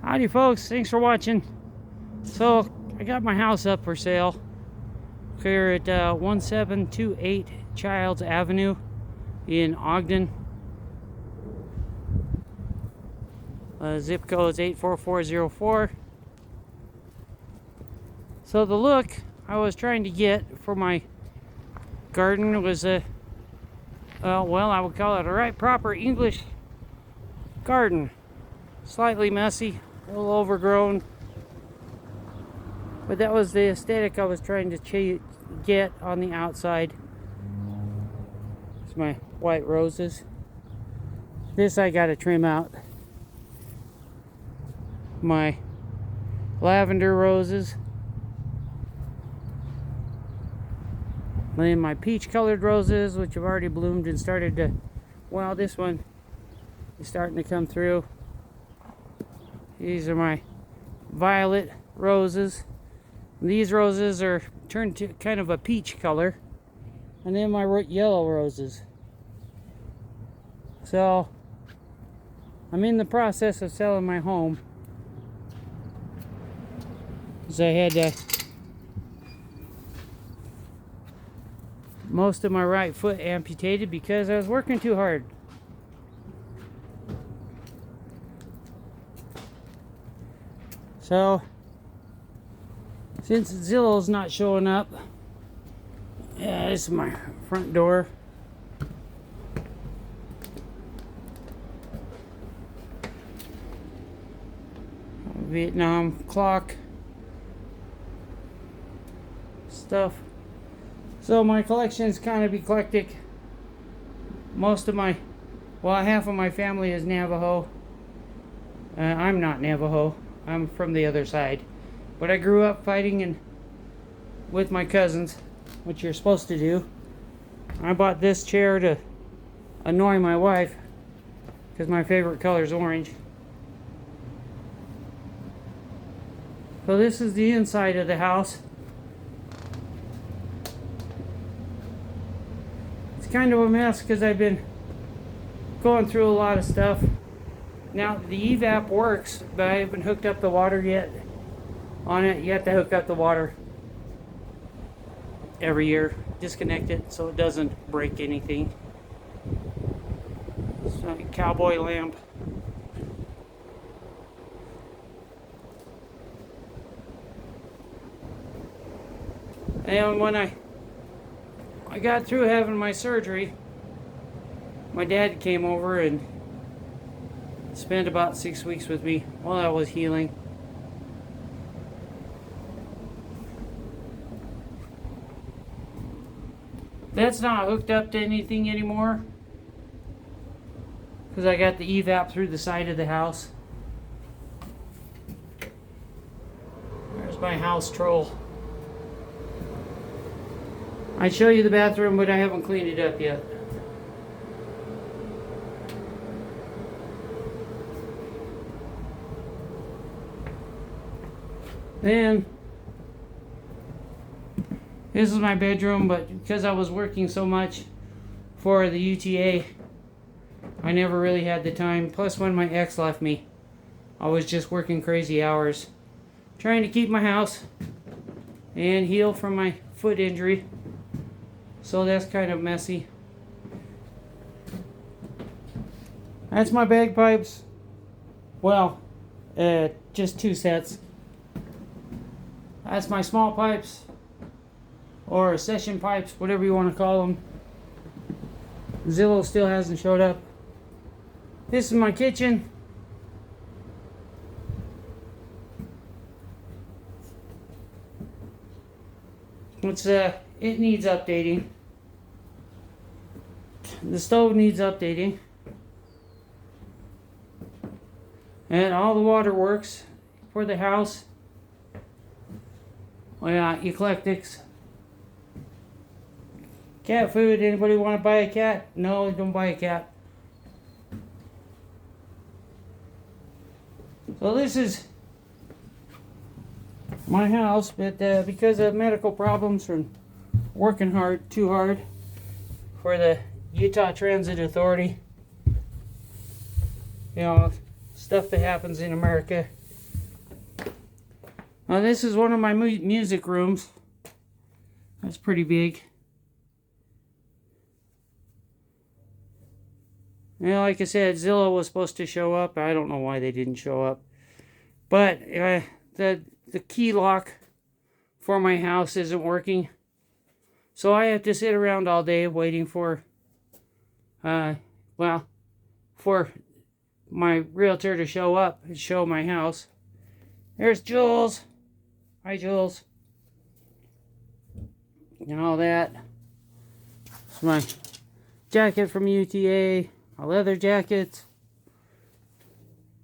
Howdy folks, thanks for watching. So I got my house up for sale here at 1728 Childs Avenue in Ogden. Zip code is 84404. So the look I was trying to get for my garden was well, I would call it a right proper English garden. Slightly messy, a little overgrown, but that was the aesthetic I was trying to get on the outside. It's my white roses. This I gotta trim out. My lavender roses. And then my peach colored roses, which have already bloomed and started to, well, this one is starting to come through. These are my violet roses. These roses are turned to kind of a peach color. And then my yellow roses. So, I'm in the process of selling my home. So I had most of my right foot amputated because I was working too hard. So, since Zillow's not showing up, yeah, this is my front door. Vietnam clock stuff. So my collection is kind of eclectic. Most of my, well, half of my family is Navajo. I'm not Navajo. I'm from the other side. But I grew up fighting with my cousins, which you're supposed to do. I bought this chair to annoy my wife because my favorite color is orange. So this is the inside of the house. It's kind of a mess because I've been going through a lot of stuff. Now the evap works, but I haven't hooked up the water yet on it. You have to hook up the water every year, disconnect it so it doesn't break anything. It's like a cowboy lamp. And when I got through having my surgery, my dad came over and spent about 6 weeks with me while I was healing. That's not hooked up to anything anymore because I got the evap through the side of the house. There's my house troll. I'd show you the bathroom, but I haven't cleaned it up yet. Then, this is my bedroom, but because I was working so much for the UTA, I never really had the time. Plus, when my ex left me, I was just working crazy hours, trying to keep my house and heal from my foot injury. So that's kind of messy. That's my bagpipes. Well, just 2 sets. That's my small pipes, or session pipes, whatever you want to call them. Zillow still hasn't showed up. This is my kitchen. It needs updating. The stove needs updating. And all the water works for the house. Oh yeah, eclectics. Cat food. Anybody want to buy a cat? No, don't buy a cat. So this is my house, but because of medical problems from working too hard for the Utah Transit Authority, you know, stuff that happens in America This is one of my music rooms. That's pretty big. Yeah, like I said, Zillow was supposed to show up. I don't know why they didn't show up. But the key lock for my house isn't working. So I have to sit around all day waiting for, for my realtor to show up and show my house. There's Jules. Hi, Jules. And all that. It's my jacket from UTA. My leather jacket.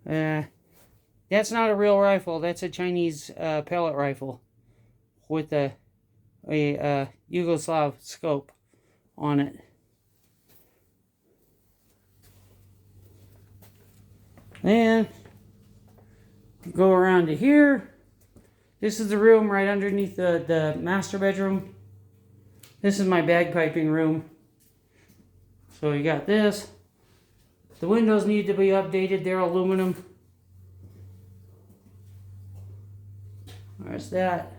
That's not a real rifle. That's a Chinese pellet rifle with a Yugoslav scope on it. Then go around to here. This is the room right underneath the master bedroom. This is my bagpiping room. So you got this. The windows need to be updated. They're aluminum. There's that.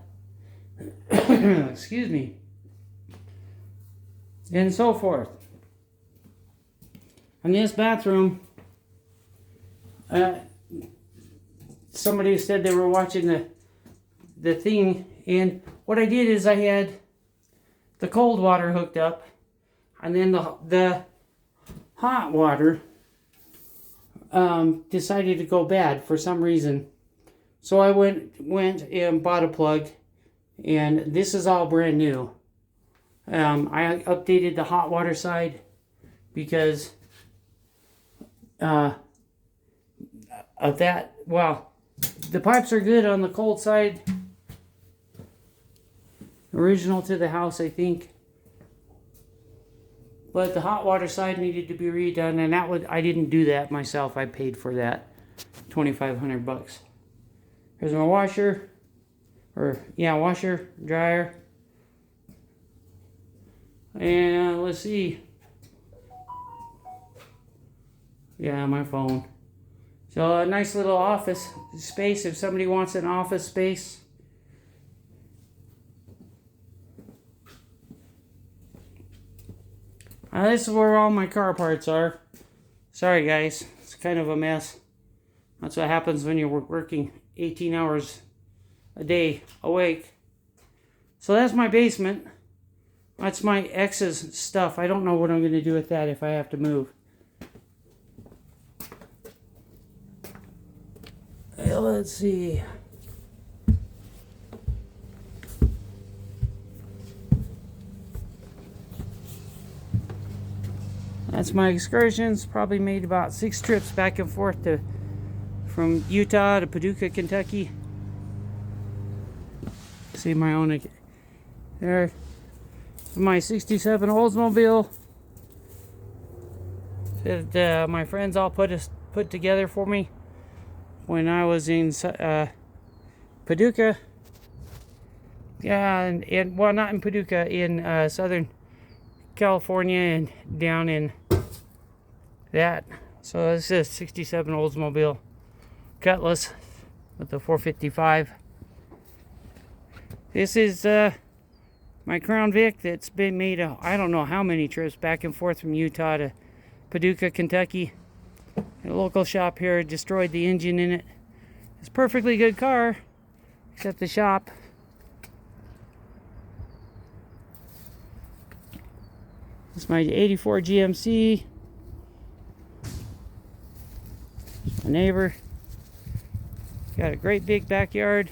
Excuse me. And so forth. In this bathroom, somebody said they were watching the thing, and what I did is I had the cold water hooked up, and then the hot water decided to go bad for some reason. So I went and bought a plug, and this is all brand new. I updated the hot water side because of that. Well, the pipes are good on the cold side. Original to the house, I think. But the hot water side needed to be redone, and I didn't do that myself. I paid for that, $2,500. Here's my washer, washer, dryer, and let's see. Yeah, my phone. So a nice little office space if somebody wants an office space. This is where all my car parts are. Sorry guys, it's kind of a mess. That's what happens when you're working 18 hours a day awake. So that's my basement. That's my ex's stuff. I don't know what I'm going to do with that if I have to move. Let's see. That's my excursions. Probably made about 6 trips back and forth from Utah to Paducah, Kentucky. See my own there. My '67 Oldsmobile that my friends all put together for me when I was in Paducah. Yeah, and well, not in Paducah, in Southern California and down in that. So this is a '67 Oldsmobile Cutlass with the 455. This is my Crown Vic that's been made I don't know how many trips back and forth from Utah to Paducah, Kentucky. A local shop here destroyed the engine in it. It's a perfectly good car, except the shop. It's my '84 GMC. My neighbor. Got a great big backyard.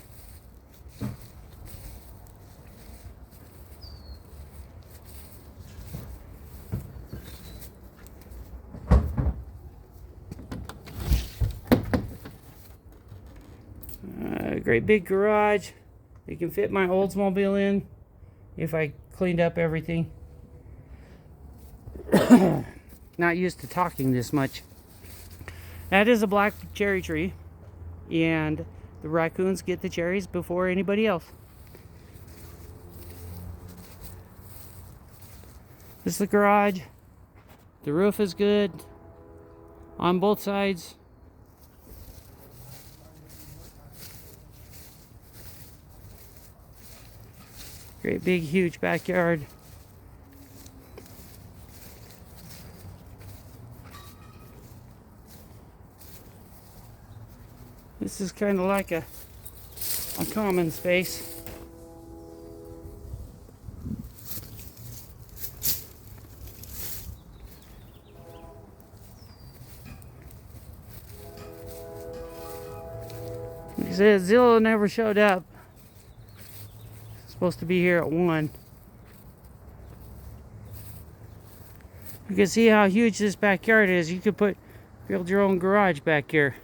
Great big garage. They can fit my Oldsmobile in if I cleaned up everything. Not used to talking this much. That is a black cherry tree, and the raccoons get the cherries before anybody else. This is the garage. The roof is good on both sides. Great big huge backyard. This is kind of like a common space. Like I said, Zillow never showed up. It's supposed to be here at 1. You can see how huge this backyard is. You could build your own garage back here.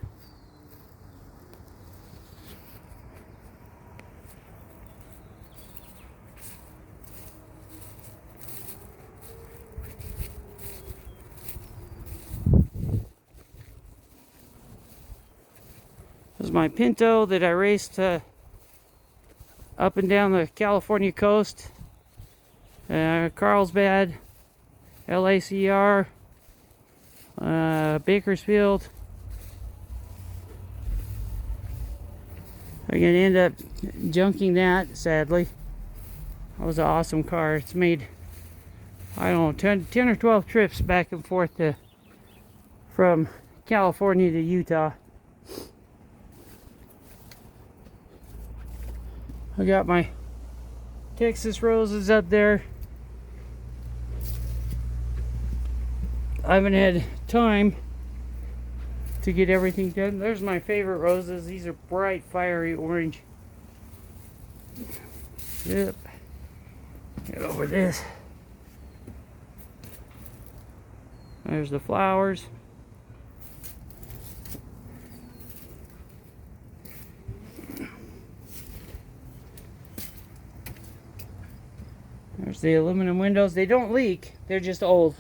This is my Pinto that I raced up and down the California coast. Carlsbad, LACR, Bakersfield. I'm going to end up junking that, sadly. That was an awesome car. It's made, I don't know, 10 or 12 trips back and forth from California to Utah. I got my Texas roses up there. I haven't had time to get everything done. There's my favorite roses. These are bright, fiery orange. Yep. Get over this. There's the flowers. There's the aluminum windows. They don't leak. They're just old.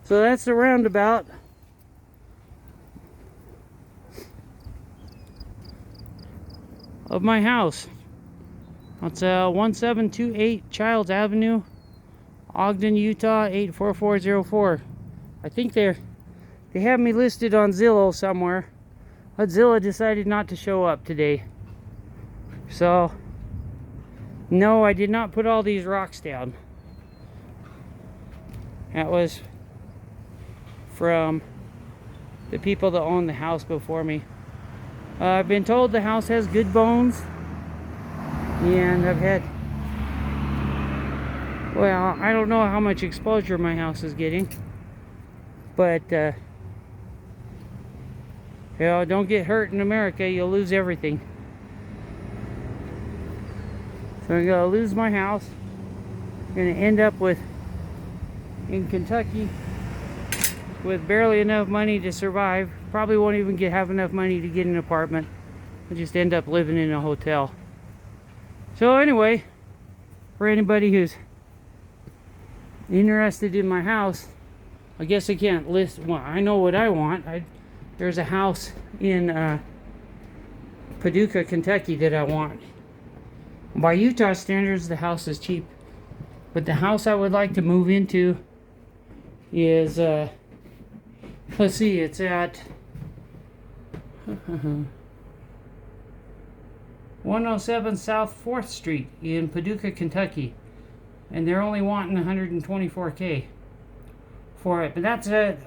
So that's the roundabout. Of my house. It's 1728 Childs Avenue, Ogden, Utah 84404. I think they have me listed on Zillow somewhere, but Zillow decided not to show up today. So no, I did not put all these rocks down. That was from the people that owned the house before me. I've been told the house has good bones, and I've had, well, I don't know how much exposure my house is getting, but you know, don't get hurt in America, you'll lose everything. So I'm going to lose my house. I'm going to end up in Kentucky with barely enough money to survive. Probably won't even have enough money to get an apartment. I'll just end up living in a hotel. So anyway, for anybody who's interested in my house, I guess I can't list, well, I know what I want. There's a house in Paducah, Kentucky that I want. By Utah standards, the house is cheap. But the house I would like to move into is, let's see, it's at 107 South 4th Street in Paducah, Kentucky. And they're only wanting $124K for it. But that's it.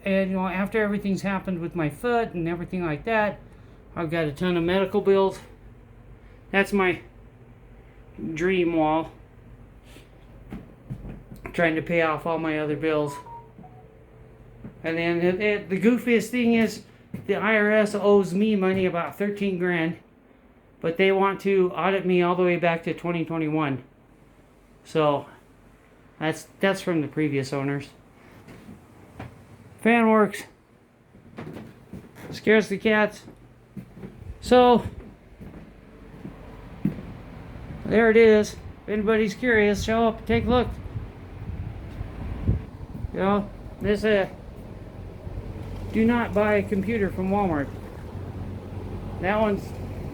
And you know, after everything's happened with my foot and everything like that, I've got a ton of medical bills. That's my dream wall. Trying to pay off all my other bills. And then the goofiest thing is the IRS owes me money, about 13 grand, but they want to audit me all the way back to 2021. So that's from the previous owners. Fan works. Scares the cats. So there it is. If anybody's curious, show up and take a look. You know, this do not buy a computer from Walmart. That one's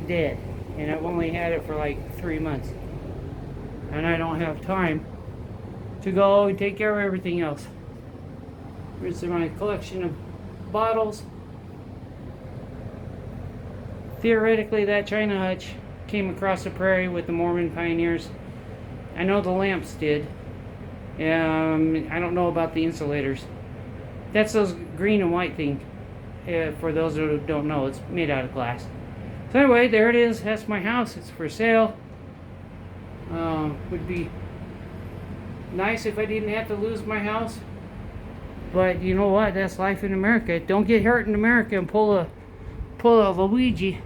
dead, and I've only had it for like 3 months, and I don't have time to go and take care of everything else. Here's my collection of bottles. Theoretically, that china hutch came across the prairie with the Mormon pioneers. I know the lamps did. I don't know about the insulators. That's those green and white thing. For those who don't know, it's made out of glass. So anyway, there it is. That's my house. It's for sale. Would be nice if I didn't have to lose my house. But you know what? That's life in America. Don't get hurt in America and pull a Luigi.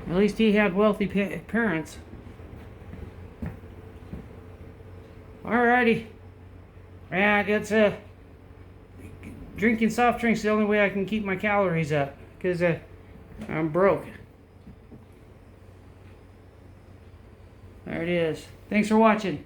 At least he had wealthy parents. Alrighty. Yeah, it's drinking soft drinks is the only way I can keep my calories up, because I'm broke. There it is. Thanks for watching.